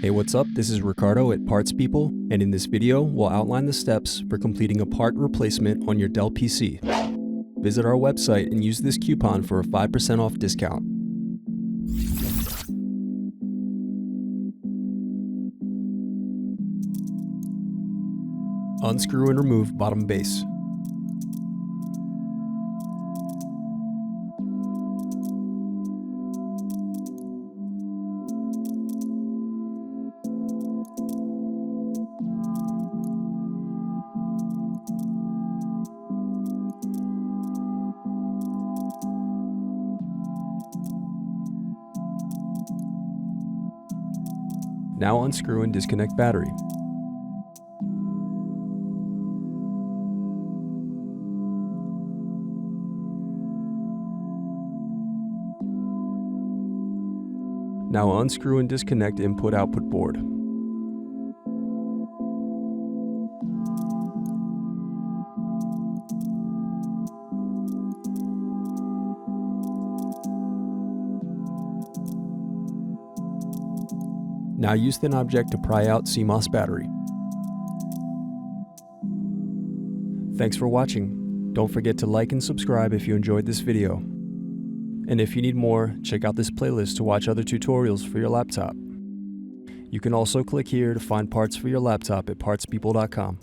Hey, what's up? This is Ricardo at Parts People, and in this video, we'll outline the steps for completing a part replacement on your Dell PC. Visit our website and use this coupon for a 5% off discount. Unscrew and remove bottom base. Now unscrew and disconnect battery. Now unscrew and disconnect input-output board. Now use the object to pry out CMOS battery. Thanks for watching. Don't forget to like and subscribe if you enjoyed this video. And if you need more, check out this playlist to watch other tutorials for your laptop. You can also click here to find parts for your laptop at partspeople.com.